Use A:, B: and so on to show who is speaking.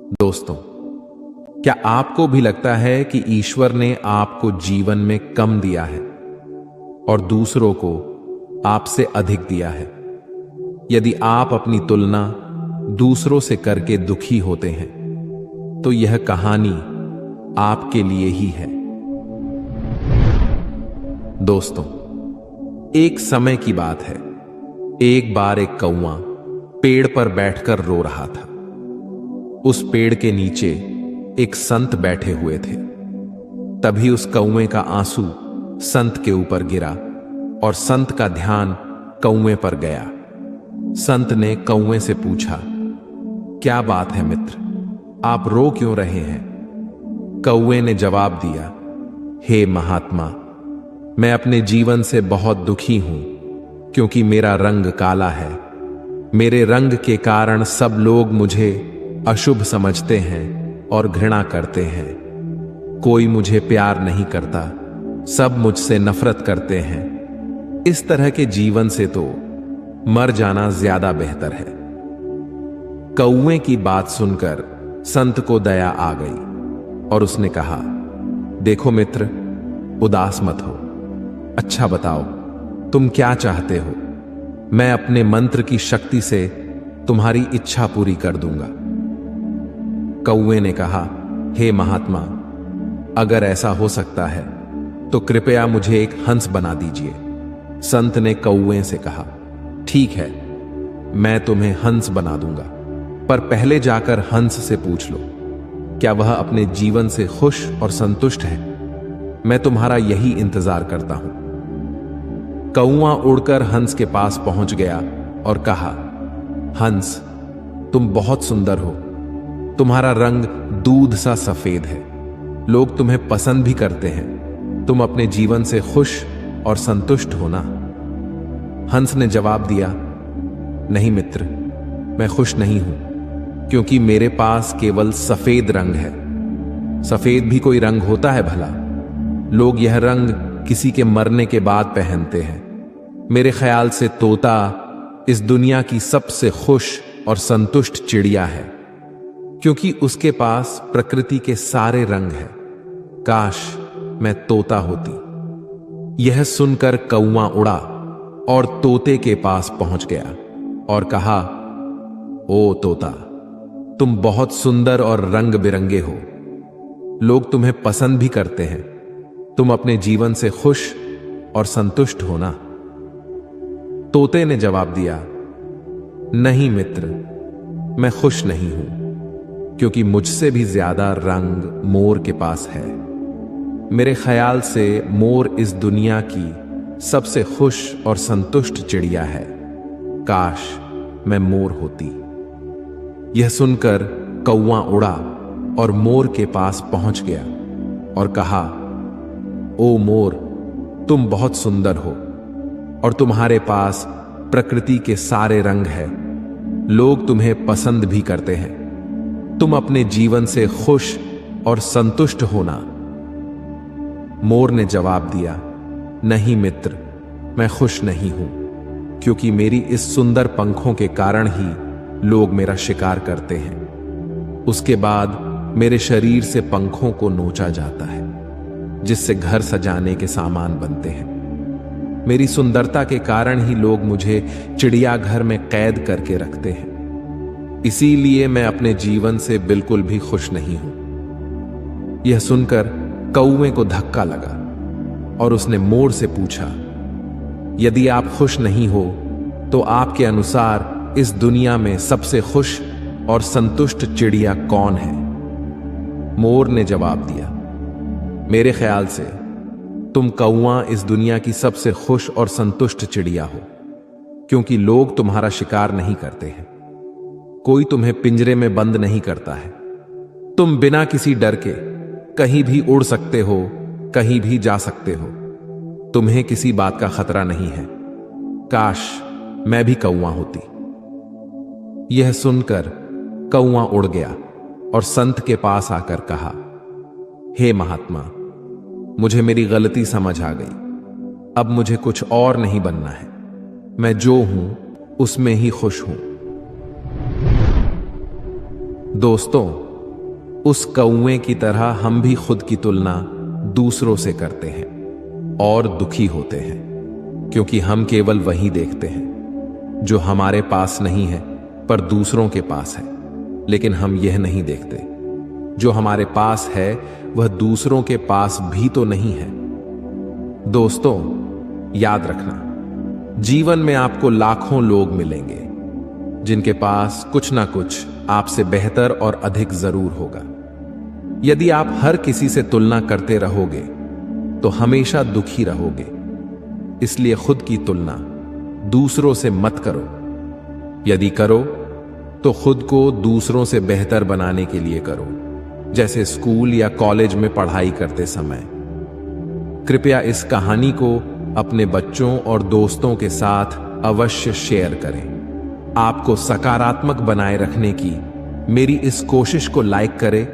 A: दोस्तों, क्या आपको भी लगता है कि ईश्वर ने आपको जीवन में कम दिया है और दूसरों को आपसे अधिक दिया है? यदि आप अपनी तुलना दूसरों से करके दुखी होते हैं तो यह कहानी आपके लिए ही है। दोस्तों, एक समय की बात है। एक बार एक कौवा पेड़ पर बैठकर रो रहा था। उस पेड़ के नीचे एक संत बैठे हुए थे। तभी उस कौवे का आंसू संत के ऊपर गिरा और संत का ध्यान कौवे पर गया। संत ने कौवे से पूछा, क्या बात है मित्र, आप रो क्यों रहे हैं? कौवे ने जवाब दिया, हे महात्मा, मैं अपने जीवन से बहुत दुखी हूं क्योंकि मेरा रंग काला है। मेरे रंग के कारण सब लोग मुझे अशुभ समझते हैं और घृणा करते हैं। कोई मुझे प्यार नहीं करता, सब मुझसे नफरत करते हैं। इस तरह के जीवन से तो मर जाना ज्यादा बेहतर है। कौवे की बात सुनकर संत को दया आ गई और उसने कहा, देखो मित्र, उदास मत हो। अच्छा बताओ, तुम क्या चाहते हो? मैं अपने मंत्र की शक्ति से तुम्हारी इच्छा पूरी कर दूंगा। कौवे ने कहा, हे महात्मा, अगर ऐसा हो सकता है तो कृपया मुझे एक हंस बना दीजिए। संत ने कौवे से कहा, ठीक है, मैं तुम्हें हंस बना दूंगा, पर पहले जाकर हंस से पूछ लो, क्या वह अपने जीवन से खुश और संतुष्ट है? मैं तुम्हारा यही इंतजार करता हूं। कौवा उड़कर हंस के पास पहुंच गया और कहा, हंस, तुम बहुत सुंदर हो। तुम्हारा रंग दूध सा सफेद है। लोग तुम्हें पसंद भी करते हैं। तुम अपने जीवन से खुश और संतुष्ट हो ना? हंस ने जवाब दिया, नहीं मित्र, मैं खुश नहीं हूं, क्योंकि मेरे पास केवल सफेद रंग है। सफेद भी कोई रंग होता है भला? लोग यह रंग किसी के मरने के बाद पहनते हैं। मेरे ख्याल से तोता इस दुनिया की सबसे खुश और संतुष्ट चिड़िया है, क्योंकि उसके पास प्रकृति के सारे रंग हैं। काश मैं तोता होती। यह सुनकर कौवा उड़ा और तोते के पास पहुंच गया और कहा, ओ तोता, तुम बहुत सुंदर और रंग बिरंगे हो। लोग तुम्हें पसंद भी करते हैं। तुम अपने जीवन से खुश और संतुष्ट हो ना? तोते ने जवाब दिया, नहीं मित्र, मैं खुश नहीं हूं, क्योंकि मुझसे भी ज्यादा रंग मोर के पास है। मेरे ख्याल से मोर इस दुनिया की सबसे खुश और संतुष्ट चिड़िया है। काश मैं मोर होती। यह सुनकर कौवा उड़ा और मोर के पास पहुंच गया और कहा, ओ मोर, तुम बहुत सुंदर हो और तुम्हारे पास प्रकृति के सारे रंग हैं। लोग तुम्हें पसंद भी करते हैं। तुम अपने जीवन से खुश और संतुष्ट होना? मोर ने जवाब दिया, नहीं मित्र, मैं खुश नहीं हूं, क्योंकि मेरी इस सुंदर पंखों के कारण ही लोग मेरा शिकार करते हैं। उसके बाद मेरे शरीर से पंखों को नोचा जाता है, जिससे घर सजाने के सामान बनते हैं। मेरी सुंदरता के कारण ही लोग मुझे चिड़ियाघर में कैद करके रखते हैं। इसीलिए मैं अपने जीवन से बिल्कुल भी खुश नहीं हूं। यह सुनकर कौवे को धक्का लगा और उसने मोर से पूछा, यदि आप खुश नहीं हो तो आपके अनुसार इस दुनिया में सबसे खुश और संतुष्ट चिड़िया कौन है? मोर ने जवाब दिया, मेरे ख्याल से तुम कौवा इस दुनिया की सबसे खुश और संतुष्ट चिड़िया हो, क्योंकि लोग तुम्हारा शिकार नहीं करते हैं। कोई तुम्हें पिंजरे में बंद नहीं करता है। तुम बिना किसी डर के कहीं भी उड़ सकते हो, कहीं भी जा सकते हो। तुम्हें किसी बात का खतरा नहीं है। काश मैं भी कौवा होती। यह सुनकर कौवा उड़ गया और संत के पास आकर कहा, हे महात्मा, मुझे मेरी गलती समझ आ गई। अब मुझे कुछ और नहीं बनना है। मैं जो हूं उसमें ही खुश हूं। दोस्तों, उस कौवे की तरह हम भी खुद की तुलना दूसरों से करते हैं और दुखी होते हैं, क्योंकि हम केवल वही देखते हैं जो हमारे पास नहीं है पर दूसरों के पास है। लेकिन हम यह नहीं देखते जो हमारे पास है वह दूसरों के पास भी तो नहीं है। दोस्तों, याद रखना, जीवन में आपको लाखों लोग मिलेंगे जिनके पास कुछ ना कुछ आपसे बेहतर और अधिक जरूर होगा। यदि आप हर किसी से तुलना करते रहोगे तो हमेशा दुखी रहोगे। इसलिए खुद की तुलना दूसरों से मत करो। यदि करो तो खुद को दूसरों से बेहतर बनाने के लिए करो, जैसे स्कूल या कॉलेज में पढ़ाई करते समय। कृपया इस कहानी को अपने बच्चों और दोस्तों के साथ अवश्य शेयर करें। आपको सकारात्मक बनाए रखने की मेरी इस कोशिश को लाइक करें